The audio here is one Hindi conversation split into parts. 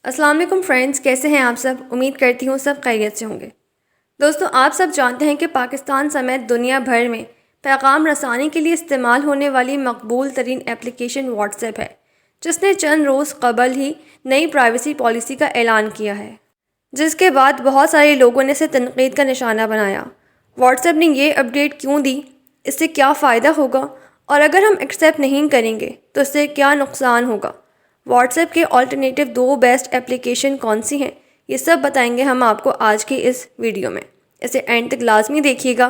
अस्सलाम वालेकुम फ्रेंड्स, कैसे हैं आप सब। उम्मीद करती हूँ सब खैरियत से होंगे। दोस्तों, आप सब जानते हैं कि पाकिस्तान समेत दुनिया भर में पैगाम रसानी के लिए इस्तेमाल होने वाली मकबूल तरीन एप्लीकेशन व्हाट्सएप है, जिसने चंद रोज़ कबल ही नई प्राइवेसी पॉलिसी का ऐलान किया है, जिसके बाद बहुत सारे लोगों ने इसे तनकीद का निशाना बनाया। व्हाट्सएप ने ये अपडेट क्यों दी, इससे क्या फ़ायदा होगा और अगर हम एक्सेप्ट नहीं करेंगे तो इससे क्या नुकसान होगा, व्हाट्सएप के ऑल्टरनेटिव 2 बेस्ट एप्लीकेशन कौन सी हैं, ये सब बताएंगे हम आपको आज की इस वीडियो में। इसे एंड तक लाजमी देखिएगा।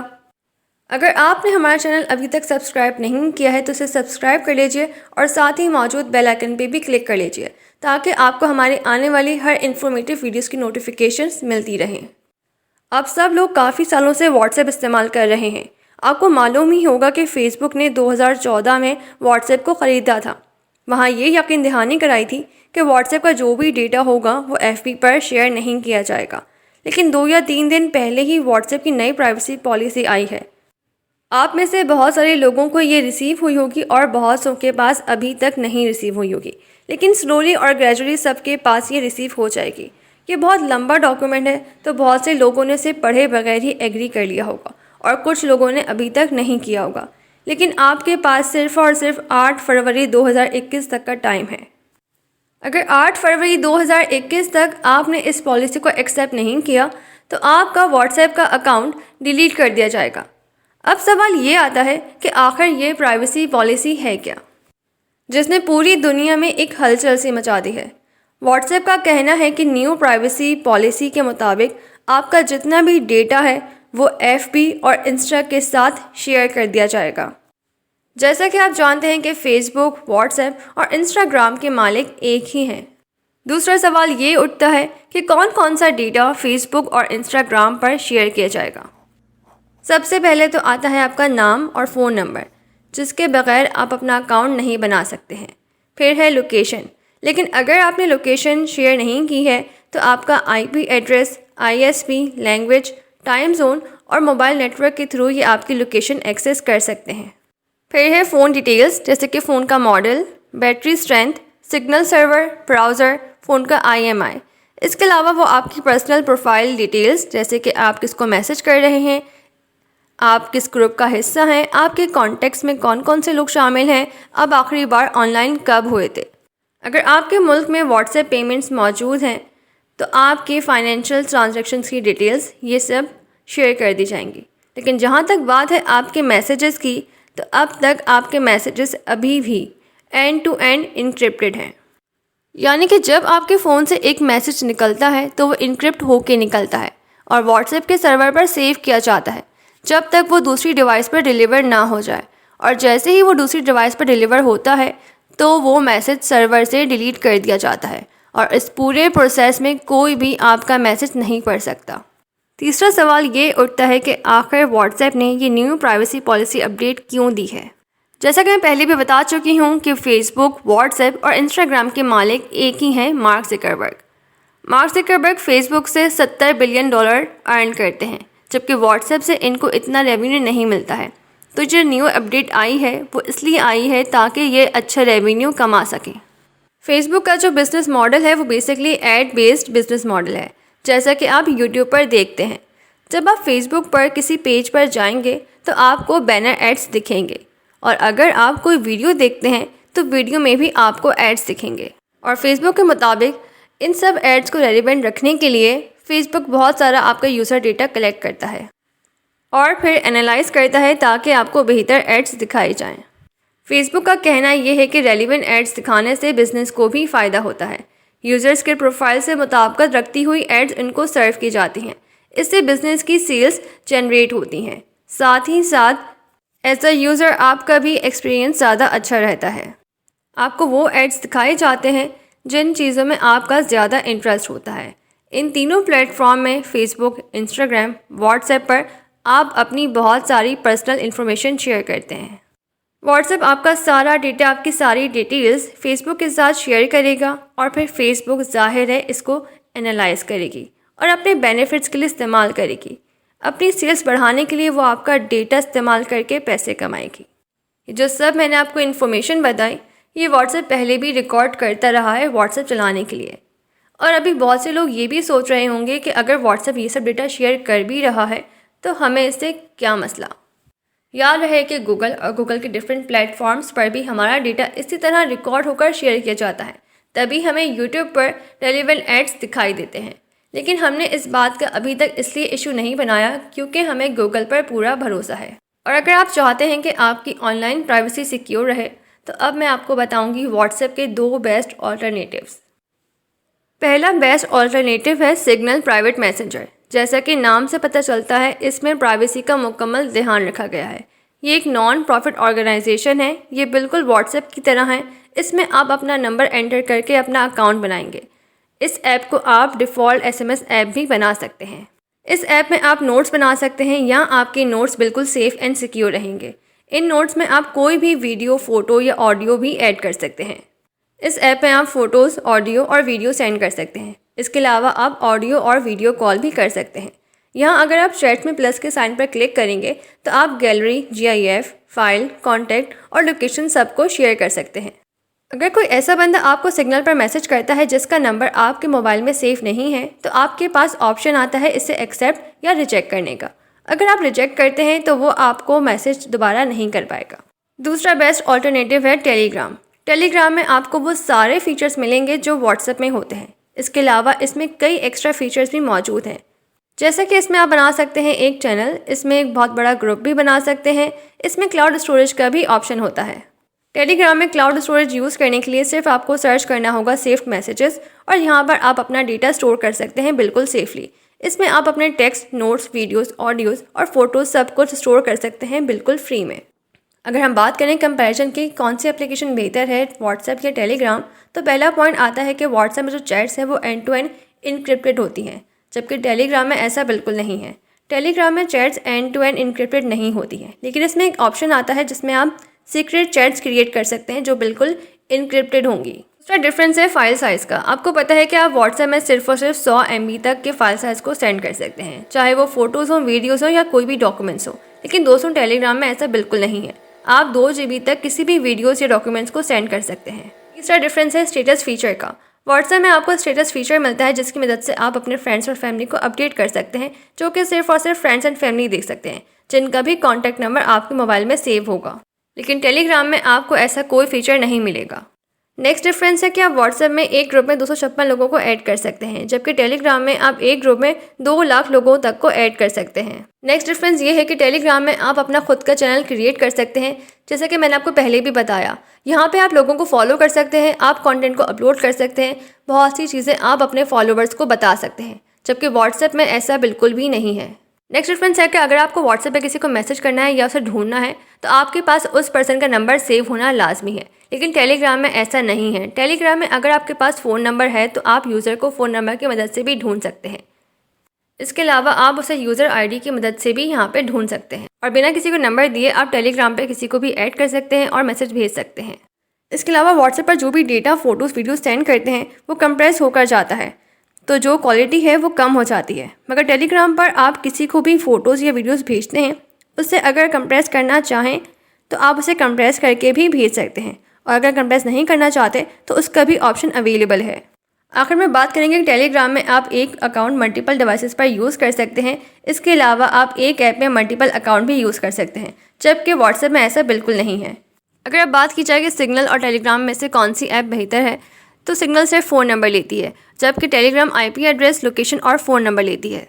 अगर आपने हमारा चैनल अभी तक सब्सक्राइब नहीं किया है तो इसे सब्सक्राइब कर लीजिए और साथ ही मौजूद बेल आइकन पे भी क्लिक कर लीजिए ताकि आपको हमारे आने वाली हर इन्फॉर्मेटिव वीडियोस की नोटिफिकेशंस मिलती रहें। अब सब लोग काफ़ी सालों से व्हाट्सएप इस्तेमाल कर रहे हैं। आपको मालूम ही होगा कि फ़ेसबुक ने 2014 में व्हाट्सएप को ख़रीदा था। वहाँ ये यकीन दहानी कराई थी कि व्हाट्सएप का जो भी डेटा होगा वो एफबी पर शेयर नहीं किया जाएगा, लेकिन 2 या 3 दिन पहले ही व्हाट्सएप की नई प्राइवेसी पॉलिसी आई है। आप में से बहुत सारे लोगों को ये रिसीव हुई होगी और बहुत सौ के पास अभी तक नहीं रिसीव हुई होगी, लेकिन स्लोली और ग्रेजुअली सबके पास ये रिसीव हो जाएगी। ये बहुत लंबा डॉक्यूमेंट है, तो बहुत से लोगों ने इसे पढ़े बगैर ही एग्री कर लिया होगा और कुछ लोगों ने अभी तक नहीं किया होगा। लेकिन आपके पास सिर्फ़ और सिर्फ 8 फरवरी 2021 तक का टाइम है। अगर 8 फरवरी 2021 तक आपने इस पॉलिसी को एक्सेप्ट नहीं किया तो आपका व्हाट्सएप का अकाउंट डिलीट कर दिया जाएगा। अब सवाल ये आता है कि आखिर ये प्राइवेसी पॉलिसी है क्या, जिसने पूरी दुनिया में एक हलचल सी मचा दी है। व्हाट्सएप का कहना है कि न्यू प्राइवेसी पॉलिसी के मुताबिक आपका जितना भी डेटा है वो एफबी और इंस्टा के साथ शेयर कर दिया जाएगा। जैसा कि आप जानते हैं कि फेसबुक, व्हाट्सएप और इंस्टाग्राम के मालिक एक ही हैं। दूसरा सवाल ये उठता है कि कौन कौन सा डेटा फेसबुक और इंस्टाग्राम पर शेयर किया जाएगा। सबसे पहले तो आता है आपका नाम और फ़ोन नंबर, जिसके बगैर आप अपना अकाउंट नहीं बना सकते हैं। फिर है लोकेशन, लेकिन अगर आपने लोकेशन शेयर नहीं की है तो आपका IP address, ISP, language, time zone और मोबाइल नेटवर्क के थ्रू ये आपकी लोकेशन एक्सेस कर सकते हैं। फिर है फ़ोन डिटेल्स, जैसे कि फ़ोन का model, battery strength, signal server, browser, phone का IMI। इसके अलावा वो आपकी पर्सनल प्रोफाइल डिटेल्स, जैसे कि आप किसको मैसेज कर रहे हैं, आप किस ग्रुप का हिस्सा हैं, आपके कॉन्टेक्ट्स में कौन कौन से लोग शामिल हैं, अब आखिरी बार ऑनलाइन कब हुए थे। अगर आपके मुल्क में व्हाट्सएप पेमेंट्स मौजूद हैं तो आपके फाइनेंशियल ट्रांजैक्शंस की डिटेल्स ये सब शेयर कर दी जाएंगी। लेकिन जहाँ तक बात है आपके मैसेजेस की, तो अब तक आपके मैसेजेस अभी भी एंड टू एंड इनक्रिप्टेड हैं। यानी कि जब आपके फ़ोन से एक मैसेज निकलता है तो वो इनक्रिप्ट होके निकलता है और व्हाट्सएप के सर्वर पर सेव किया जाता है जब तक वो दूसरी डिवाइस पर डिलीवर ना हो जाए। और जैसे ही वो दूसरी डिवाइस पर डिलीवर होता है तो वो मैसेज सर्वर से डिलीट कर दिया जाता है और इस पूरे प्रोसेस में कोई भी आपका मैसेज नहीं पढ़ सकता। तीसरा सवाल ये उठता है कि आखिर व्हाट्सएप ने ये न्यू प्राइवेसी पॉलिसी अपडेट क्यों दी है। जैसा कि मैं पहले भी बता चुकी हूँ कि फेसबुक, व्हाट्सएप और इंस्टाग्राम के मालिक एक ही हैं, mark Zuckerberg. Mark Zuckerberg Facebook से $70 बिलियन अर्न करते हैं, जबकि व्हाट्सएप से इनको इतना रेवेन्यू नहीं मिलता है। तो जो न्यू अपडेट आई है वो इसलिए आई है ताकि ये अच्छा रेवेन्यू कमा सकें। फेसबुक का जो बिज़नेस मॉडल है वो basically ad based business model है, जैसा कि आप यूट्यूब पर देखते हैं। जब आप फेसबुक पर किसी पेज पर जाएंगे तो आपको बैनर एड्स दिखेंगे और अगर आप कोई वीडियो देखते हैं तो वीडियो में भी आपको एड्स दिखेंगे। और फेसबुक के मुताबिक इन सब एड्स को रेलिवेंट रखने के लिए फेसबुक बहुत सारा आपका यूज़र डेटा कलेक्ट करता है और फिर एनालाइज करता है ताकि आपको बेहतर एड्स दिखाए जाएं। फेसबुक का कहना यह है कि रेलिवेंट एड्स दिखाने से बिज़नेस को भी फ़ायदा होता है। यूज़र्स के प्रोफाइल से मुताबिकत रखती हुई एड्स इनको सर्व की जाती हैं। इससे बिज़नेस की सेल्स जनरेट होती हैं। साथ ही साथ एज अ यूज़र आपका भी एक्सपीरियंस ज़्यादा अच्छा रहता है। आपको वो एड्स दिखाए जाते हैं जिन चीज़ों में आपका ज़्यादा इंटरेस्ट होता है। इन तीनों प्लेटफॉर्म में फेसबुक, इंस्टाग्राम, व्हाट्सएप पर आप अपनी बहुत सारी पर्सनल इन्फॉर्मेशन शेयर करते हैं। व्हाट्सएप आपका सारा डेटा, आपकी सारी डिटेल्स फेसबुक के साथ शेयर करेगा और फिर फेसबुक ज़ाहिर है इसको एनालाइज करेगी और अपने बेनिफिट्स के लिए इस्तेमाल करेगी। अपनी सेल्स बढ़ाने के लिए वो आपका डेटा इस्तेमाल करके पैसे कमाएगी। जो सब मैंने आपको इन्फॉर्मेशन बताई ये व्हाट्सएप पहले भी रिकॉर्ड करता रहा है व्हाट्सएप चलाने के लिए, और अभी बहुत से लोग ये भी सोच रहे होंगे कि अगर व्हाट्सएप ये सब डेटा शेयर कर भी रहा है तो हमें इससे क्या मसला। याद रहे कि गूगल और गूगल के डिफरेंट प्लेटफॉर्म्स पर भी हमारा डेटा इसी तरह रिकॉर्ड होकर शेयर किया जाता है, तभी हमें यूट्यूब पर रेलेवेंट एड्स दिखाई देते हैं। लेकिन हमने इस बात का अभी तक इसलिए इशू नहीं बनाया क्योंकि हमें गूगल पर पूरा भरोसा है। और अगर आप चाहते हैं कि आपकी ऑनलाइन प्राइवेसी सिक्योर रहे तो अब मैं आपको बताऊंगी व्हाट्सएप के 2 बेस्ट ऑल्टरनेटिव्स। पहला बेस्ट ऑल्टरनेटिव है सिग्नल प्राइवेट मैसेंजर। जैसा कि नाम से पता चलता है, इसमें प्राइवेसी का मुकम्मल ध्यान रखा गया है। ये एक नॉन प्रॉफिट ऑर्गेनाइजेशन है। ये बिल्कुल व्हाट्सएप की तरह है। इसमें आप अपना नंबर एंटर करके अपना अकाउंट बनाएंगे। इस ऐप को आप डिफ़ॉल्ट SMS ऐप भी बना सकते हैं। इस ऐप में आप नोट्स बना सकते हैं या आपके नोट्स बिल्कुल सेफ़ एंड सिक्योर रहेंगे। इन नोट्स में आप कोई भी वीडियो, फ़ोटो या ऑडियो भी ऐड कर सकते हैं। इस ऐप में आप फ़ोटोज़, ऑडियो और वीडियो सेंड कर सकते हैं। इसके अलावा आप ऑडियो और वीडियो कॉल भी कर सकते हैं। यहाँ अगर आप चैट में प्लस के साइन पर क्लिक करेंगे तो आप गैलरी, GIF, फाइल, कॉन्टैक्ट और लोकेशन सबको शेयर कर सकते हैं। अगर कोई ऐसा बंदा आपको सिग्नल पर मैसेज करता है जिसका नंबर आपके मोबाइल में सेफ नहीं है तो आपके पास ऑप्शन आता है इसे एक्सेप्ट या रिजेक्ट करने का। अगर आप रिजेक्ट करते हैं तो वो आपको मैसेज दोबारा नहीं कर पाएगा। दूसरा बेस्ट ऑल्टरनेटिव है टेलीग्राम। टेलीग्राम में आपको वो सारे फीचर्स मिलेंगे जो व्हाट्सएप में होते हैं। इसके अलावा इसमें कई एक्स्ट्रा फीचर्स भी मौजूद हैं, जैसे कि इसमें आप बना सकते हैं एक चैनल, इसमें एक बहुत बड़ा ग्रुप भी बना सकते हैं। इसमें क्लाउड स्टोरेज का भी ऑप्शन होता है। टेलीग्राम में क्लाउड स्टोरेज यूज़ करने के लिए सिर्फ आपको सर्च करना होगा सेव्ड मैसेजेस और यहाँ पर आप अपना डेटा स्टोर कर सकते हैं बिल्कुल सेफली। इसमें आप अपने टेक्स्ट, नोट्स, वीडियोस, ऑडियोज़ और फोटोज़ सब कुछ स्टोर कर सकते हैं बिल्कुल फ्री में। अगर हम बात करें कंपैरिजन की कौन सी एप्लीकेशन बेहतर है, व्हाट्सएप या टेलीग्राम, तो पहला पॉइंट आता है कि व्हाट्सएप में जो चैट्स हैं वो एंड टू एंड इनक्रिप्टेड होती हैं, जबकि टेलीग्राम में ऐसा बिल्कुल नहीं है। टेलीग्राम में chats end to end encrypted नहीं होती हैं, लेकिन इसमें एक ऑप्शन आता है जिसमें आप सीक्रेट चैट्स क्रिएट कर सकते हैं जो बिल्कुल इनक्रिप्टेड होंगी। दूसरा डिफरेंस है फाइल साइज़ का। आपको पता है कि आप व्हाट्सएप में सिर्फ और सिर्फ 100 MB तक के फाइल साइज़ को सेंड कर सकते हैं, चाहे वो फ़ोटोज़ हो, वीडियोज़ हो या कोई भी डॉक्यूमेंट्स हो। लेकिन दोस्तों टेलीग्राम में ऐसा बिल्कुल नहीं है। आप 2 GB तक किसी भी वीडियोज़ या डॉक्यूमेंट्स को सेंड कर सकते हैं। तीसरा डिफरेंस है स्टेटस फीचर का। व्हाट्सएप में आपको स्टेटस फीचर मिलता है जिसकी मदद से आप अपने फ्रेंड्स और फैमिली को अपडेट कर सकते हैं, जो कि सिर्फ और सिर्फ फ्रेंड्स एंड फैमिली देख सकते हैं जिनका भी कॉन्टैक्ट नंबर आपके मोबाइल में सेव होगा। लेकिन टेलीग्राम में आपको ऐसा कोई फीचर नहीं मिलेगा। नेक्स्ट डिफरेंस है कि आप व्हाट्सएप में एक ग्रुप में 256 लोगों को ऐड कर सकते हैं, जबकि टेलीग्राम में आप एक ग्रुप में 2 लाख लोगों तक को ऐड कर सकते हैं। नेक्स्ट डिफरेंस ये है कि टेलीग्राम में आप अपना खुद का चैनल क्रिएट कर सकते हैं, जैसे कि मैंने आपको पहले भी बताया। यहाँ पे आप लोगों को फॉलो कर सकते हैं, आप कंटेंट को अपलोड कर सकते हैं, बहुत सी चीज़ें आप अपने फॉलोवर्स को बता सकते हैं, जबकि व्हाट्सएप में ऐसा बिल्कुल भी नहीं है। नेक्स्ट डिफरेंस है कि अगर आपको व्हाट्सएप पे किसी को मैसेज करना है या उसे ढूंढना है तो आपके पास उस पर्सन का नंबर सेव होना लाजमी है, लेकिन टेलीग्राम में ऐसा नहीं है। टेलीग्राम में अगर आपके पास फ़ोन नंबर है तो आप यूज़र को फ़ोन नंबर की मदद से भी ढूंढ सकते हैं। इसके अलावा आप उसे यूज़र ID की मदद से भी यहाँ पे ढूंढ सकते हैं और बिना किसी को नंबर दिए आप टेलीग्राम पे किसी को भी ऐड कर सकते हैं और मैसेज भेज सकते हैं। इसके अलावा व्हाट्सएप पर जो भी डेटा, फ़ोटोज़, वीडियो सेंड करते हैं वो कंप्रेस होकर जाता है, तो जो क्वालिटी है वो कम हो जाती है। मगर टेलीग्राम पर आप किसी को भी फ़ोटोज़ या वीडियोज़ भेजते हैं, उससे अगर कंप्रेस करना चाहें तो आप उसे कंप्रेस करके भी भेज सकते हैं, और अगर कंप्रेस नहीं करना चाहते तो उसका भी ऑप्शन अवेलेबल है। आखिर में बात करेंगे कि टेलीग्राम में आप एक अकाउंट मल्टीपल डिवाइसेस पर यूज़ कर सकते हैं। इसके अलावा आप एक ऐप में मल्टीपल अकाउंट भी यूज़ कर सकते हैं, जबकि व्हाट्सएप में ऐसा बिल्कुल नहीं है। अगर अब बात की जाए कि सिग्नल और टेलीग्राम में से कौन सी ऐप बेहतर है, तो सिग्नल सिर्फ फ़ोन नंबर लेती है, जबकि टेलीग्राम IP एड्रेस, लोकेशन और फ़ोन नंबर लेती है।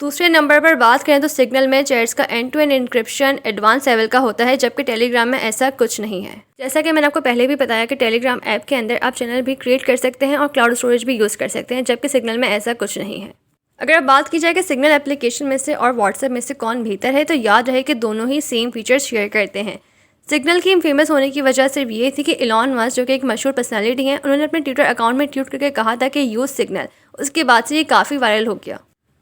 दूसरे नंबर पर बात करें तो सिग्नल में चैट्स का end to end encryption advance level का होता है, जबकि टेलीग्राम में ऐसा कुछ नहीं है। जैसा कि मैंने आपको पहले भी बताया कि टेलीग्राम ऐप के अंदर आप चैनल भी क्रिएट कर सकते हैं और क्लाउड स्टोरेज भी यूज़ कर सकते हैं, जबकि सिग्नल में ऐसा कुछ नहीं है। अगर अब बात की जाए कि सिग्नल एप्लीकेशन में से और व्हाट्सएप में से कौन बेहतर है, तो याद रहे कि दोनों ही सेम फीचर्स शेयर करते हैं। सिग्नल की फेमस होने की वजह सिर्फ ये थी कि इलॉन मस्क, जो कि एक मशहूर पर्सनालिटी हैं, उन्होंने अपने ट्विटर अकाउंट में ट्वीट करके कहा था कि यूज़ सिग्नल। उसके बाद से ये काफ़ी वायरल हो गया।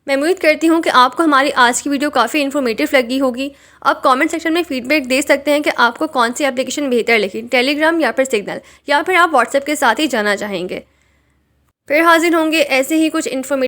मैं उम्मीद करती हूँ कि आपको हमारी आज की वीडियो काफ़ी इन्फॉर्मेटिव लगी होगी। आप कमेंट सेक्शन में फीडबैक दे सकते हैं कि आपको कौन सी एप्लीकेशन बेहतर लगी, टेलीग्राम या फिर सिग्नल, या फिर आप व्हाट्सएप के साथ ही जाना चाहेंगे। फिर हाजिर होंगे ऐसे ही कुछ इन्फॉर्मेटिव